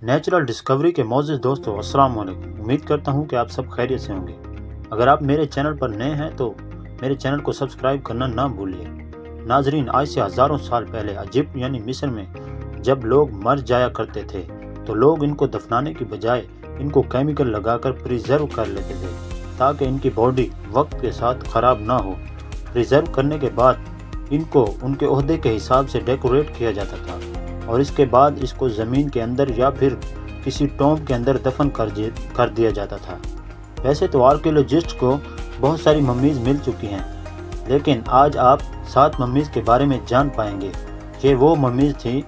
Natural Discovery کے معزز دوستو السلام علیکم۔ امید کرتا ہوں کہ آپ سب خیریت سے ہوں گے۔ اگر آپ میرے چینل پر نئے ہیں تو میرے چینل کو سبسکرائب کرنا نہ بھولیے۔ ناظرین، آج سے ہزاروں سال پہلے ایجپٹ یعنی مصر میں جب لوگ مر جایا کرتے تھے تو لوگ ان کو دفنانے کی بجائے ان کو کیمیکل لگا کر پریزرو کر لیتے تھے تاکہ ان کی باڈی وقت کے ساتھ خراب نہ ہو۔ پریزرو کرنے کے بعد ان کو ان کے عہدے کے حساب سے ڈیکوریٹ کیا جاتا تھا اور اس کے بعد اس کو زمین کے اندر یا پھر کسی ٹومب کے اندر دفن کر دیا جاتا تھا۔ ویسے تو آرکیولوجسٹ کو بہت ساری ممیز مل چکی ہیں، لیکن آج آپ 7 ممیز کے بارے میں جان پائیں گے۔ یہ وہ ممیز تھیں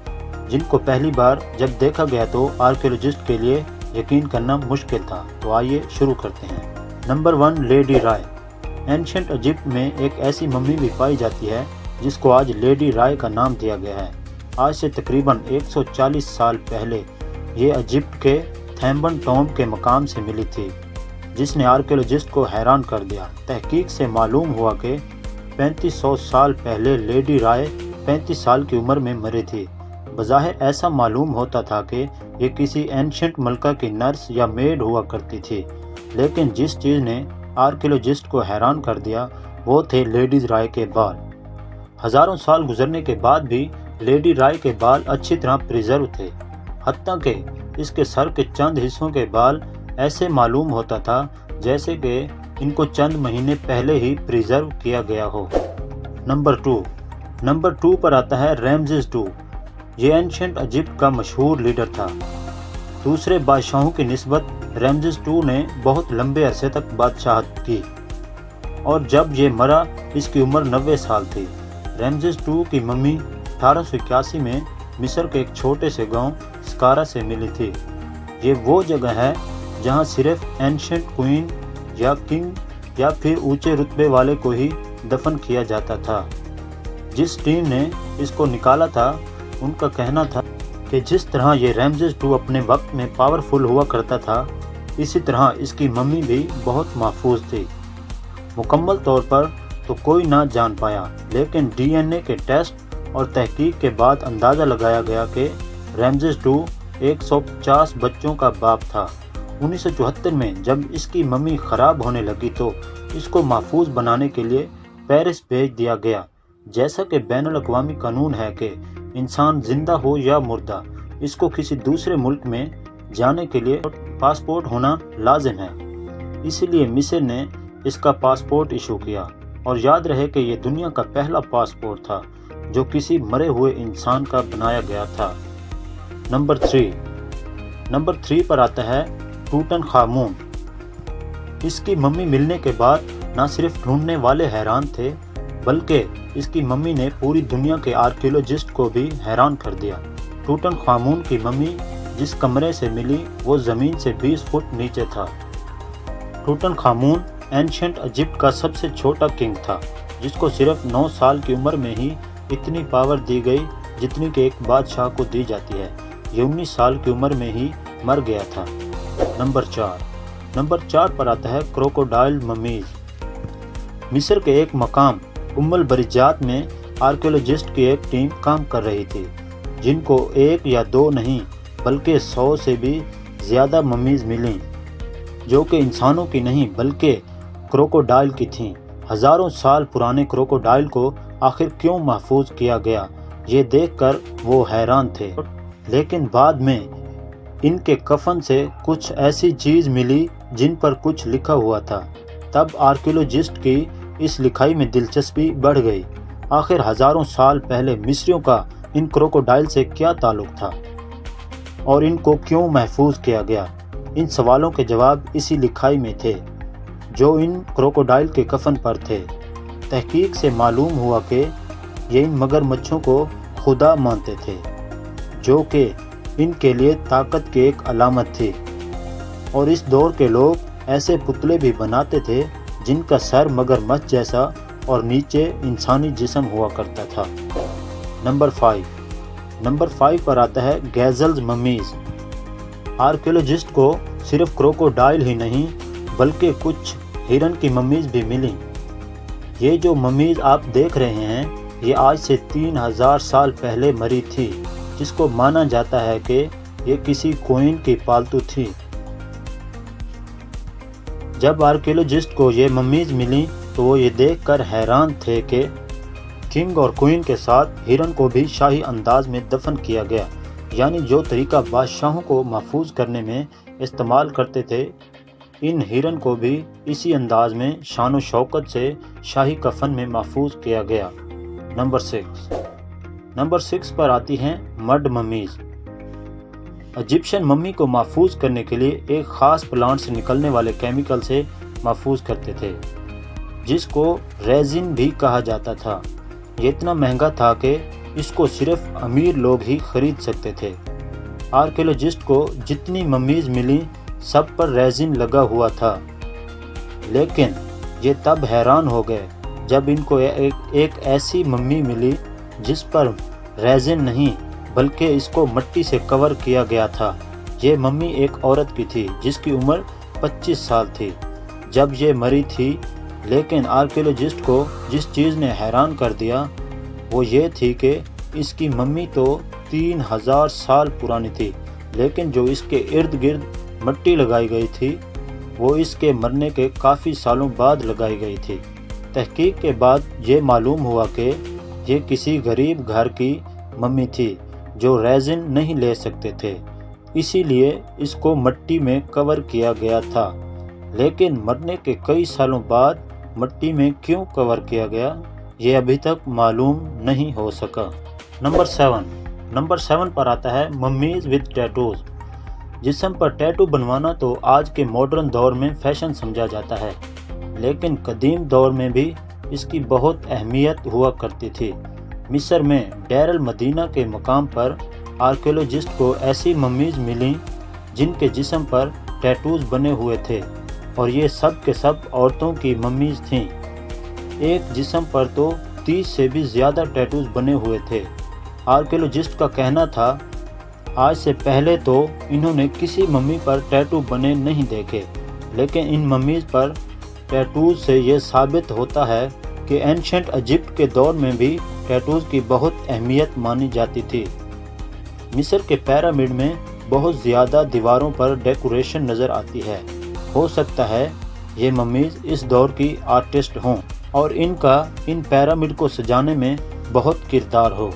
جن کو پہلی بار جب دیکھا گیا تو آرکیولوجسٹ کے لیے یقین کرنا مشکل تھا۔ تو آئیے شروع کرتے ہیں۔ نمبر 1، لیڈی رائے۔ اینشنٹ ایجپٹ میں ایک ایسی ممی بھی پائی جاتی ہے جس کو آج لیڈی رائے کا نام دیا گیا ہے۔ آج سے تقریباً 140 سال پہلے یہ ایجپٹ کے تھیمبن ٹومب کے مقام سے ملی تھی، جس نے آرکیولوجسٹ کو حیران کر دیا۔ تحقیق سے معلوم ہوا کہ 3500 سال پہلے لیڈی رائے 35 سال کی عمر میں مری تھی۔ بظاہر ایسا معلوم ہوتا تھا کہ یہ کسی اینشنٹ ملکہ کی نرس یا میڈ ہوا کرتی تھی، لیکن جس چیز نے آرکیولوجسٹ کو حیران کر دیا وہ تھے لیڈی رائے کے بال۔ ہزاروں سال گزرنے کے بعد بھی لیڈی رائے کے بال اچھی طرح پریزرو تھے، حتیٰ کہ اس کے سر کے چند حصوں کے بال ایسے معلوم ہوتا تھا جیسے کہ ان کو چند مہینے پہلے ہی پریزرو کیا گیا ہو۔ نمبر 2 پر آتا ہے رامزیس II۔ یہ اینشنٹ ایجپٹ کا مشہور لیڈر تھا۔ دوسرے بادشاہوں کی نسبت رامزیس II نے بہت لمبے عرصے تک بادشاہت کی، اور جب یہ مرا اس کی عمر 90 سال تھی۔ رامزیس II کی ممی 1881 میں مصر کے ایک چھوٹے سے گاؤں سکارا سے ملی تھی۔ یہ وہ جگہ ہے جہاں صرف اینشنٹ کوئین یا کنگ یا پھر اونچے رتبے والے کو ہی دفن کیا جاتا تھا۔ جس ٹیم نے اس کو نکالا تھا ان کا کہنا تھا کہ جس طرح یہ رامزیس II اپنے وقت میں پاورفل ہوا کرتا تھا، اسی طرح اس کی ممی بھی بہت محفوظ تھی۔ مکمل طور پر تو کوئی نہ جان پایا، لیکن DNA کے ٹیسٹ اور تحقیق کے بعد اندازہ لگایا گیا کہ رامزیس II 150 بچوں کا باپ تھا۔ 1974 میں جب اس کی ممی خراب ہونے لگی تو اس کو محفوظ بنانے کے لیے پیرس بھیج دیا گیا۔ جیسا کہ بین الاقوامی قانون ہے کہ انسان زندہ ہو یا مردہ، اس کو کسی دوسرے ملک میں جانے کے لیے پاسپورٹ ہونا لازم ہے، اسی لیے مصر نے اس کا پاسپورٹ ایشو کیا۔ اور یاد رہے کہ یہ دنیا کا پہلا پاسپورٹ تھا جو کسی مرے ہوئے انسان کا بنایا گیا تھا۔ نمبر 3 پر آتا ہے ٹوٹن خامون۔ اس کی ممی ملنے کے بعد نہ صرف ڈھونڈنے والے حیران تھے بلکہ اس کی ممی نے پوری دنیا کے آرکیولوجسٹ کو بھی حیران کر دیا۔ ٹوٹن خامون کی ممی جس کمرے سے ملی وہ زمین سے 20 فٹ نیچے تھا۔ ٹوٹن خامون اینشنٹ ایجپٹ کا سب سے چھوٹا کنگ تھا، جس کو صرف 9 سال کی عمر میں ہی اتنی پاور دی گئی جتنی کہ ایک بادشاہ کو دی جاتی ہے۔ یہ 19 سال کی عمر میں ہی مر گیا تھا۔ نمبر 4 پر آتا ہے کروکوڈائل ممیز۔ مصر کے ایک مقام البریجات میں آرکیولوجسٹ کی ایک ٹیم کام کر رہی تھی، جن کو 1 یا 2 نہیں بلکہ 100 سے بھی زیادہ ممیز ملیں، جو کہ انسانوں کی نہیں بلکہ کروکوڈائل کی تھیں۔ ہزاروں سال پرانے کروکوڈائل کو آخر کیوں محفوظ کیا گیا، یہ دیکھ کر وہ حیران تھے۔ لیکن بعد میں ان کے کفن سے کچھ ایسی چیز ملی جن پر کچھ لکھا ہوا تھا۔ تب آرکیولوجسٹ کی اس لکھائی میں دلچسپی بڑھ گئی۔ آخر ہزاروں سال پہلے مصریوں کا ان کروکوڈائل سے کیا تعلق تھا اور ان کو کیوں محفوظ کیا گیا؟ ان سوالوں کے جواب اسی لکھائی میں تھے جو ان کروکوڈائل کے کفن پر تھے۔ تحقیق سے معلوم ہوا کہ یہ ان مگرمچھوں کو خدا مانتے تھے، جو کہ ان کے لیے طاقت کی ایک علامت تھی، اور اس دور کے لوگ ایسے پتلے بھی بناتے تھے جن کا سر مگرمچھ جیسا اور نیچے انسانی جسم ہوا کرتا تھا۔ نمبر 5 پر آتا ہے گیزلز ممیز۔ آرکیولوجسٹ کو صرف کروکوڈائل ہی نہیں بلکہ کچھ ہرن کی ممیز بھی ملیں۔ یہ جو ممیز آپ دیکھ رہے ہیں یہ آج سے 3000 سال پہلے مری تھی، جس کو مانا جاتا ہے کہ یہ کسی کوئن کی پالتو تھی۔ جب آرکیولوجسٹ کو یہ ممیز ملی تو وہ یہ دیکھ کر حیران تھے کہ کنگ اور کوئن کے ساتھ ہرن کو بھی شاہی انداز میں دفن کیا گیا، یعنی جو طریقہ بادشاہوں کو محفوظ کرنے میں استعمال کرتے تھے، ان ہرن کو بھی اسی انداز میں شان و شوکت سے شاہی کفن میں محفوظ کیا گیا۔ نمبر 6 پر آتی ہیں مڈ ممیز۔ ایجپشین ممی کو محفوظ کرنے کے لیے ایک خاص پلانٹ سے نکلنے والے کیمیکل سے محفوظ کرتے تھے، جس کو ریزن بھی کہا جاتا تھا۔ یہ اتنا مہنگا تھا کہ اس کو صرف امیر لوگ ہی خرید سکتے تھے۔ آرکیولوجسٹ کو جتنی ممیز ملی سب پر ریزن لگا ہوا تھا، لیکن یہ تب حیران ہو گئے جب ان کو ایک ایسی ممی ملی جس پر ریزن نہیں بلکہ اس کو مٹی سے کور کیا گیا تھا۔ یہ ممی ایک عورت کی تھی جس کی عمر 25 سال تھی جب یہ مری تھی، لیکن آرکیولوجسٹ کو جس چیز نے حیران کر دیا وہ یہ تھی کہ اس کی ممی تو 3000 سال پرانی تھی، لیکن جو اس کے ارد گرد مٹی لگائی گئی تھی وہ اس کے مرنے کے کافی سالوں بعد لگائی گئی تھی۔ تحقیق کے بعد یہ معلوم ہوا کہ یہ کسی غریب گھر کی ممی تھی جو ریزن نہیں لے سکتے تھے، اسی لیے اس کو مٹی میں کور کیا گیا تھا، لیکن مرنے کے کئی سالوں بعد مٹی میں کیوں کور کیا گیا یہ ابھی تک معلوم نہیں ہو سکا۔ نمبر 7 پر آتا ہے ممیز وتھ ٹیٹوز۔ جسم پر ٹیٹو بنوانا تو آج کے ماڈرن دور میں فیشن سمجھا جاتا ہے، لیکن قدیم دور میں بھی اس کی بہت اہمیت ہوا کرتی تھی۔ مصر میں ڈیر المدینہ کے مقام پر آرکیولوجسٹ کو ایسی ممیز ملیں جن کے جسم پر ٹیٹوز بنے ہوئے تھے، اور یہ سب کے سب عورتوں کی ممیز تھیں۔ ایک جسم پر تو 30 سے بھی زیادہ ٹیٹوز بنے ہوئے تھے۔ آرکیولوجسٹ کا کہنا تھا آج سے پہلے تو انہوں نے کسی ممی پر ٹیٹو بنے نہیں دیکھے، لیکن ان ممیز پر ٹیٹوز سے یہ ثابت ہوتا ہے کہ اینشنٹ ایجپٹ کے دور میں بھی ٹیٹوز کی بہت اہمیت مانی جاتی تھی۔ مصر کے پیرامڈ میں بہت زیادہ دیواروں پر ڈیکوریشن نظر آتی ہے۔ ہو سکتا ہے یہ ممیز اس دور کی آرٹسٹ ہوں اور ان کا ان پیرامڈ کو سجانے میں بہت کردار ہو۔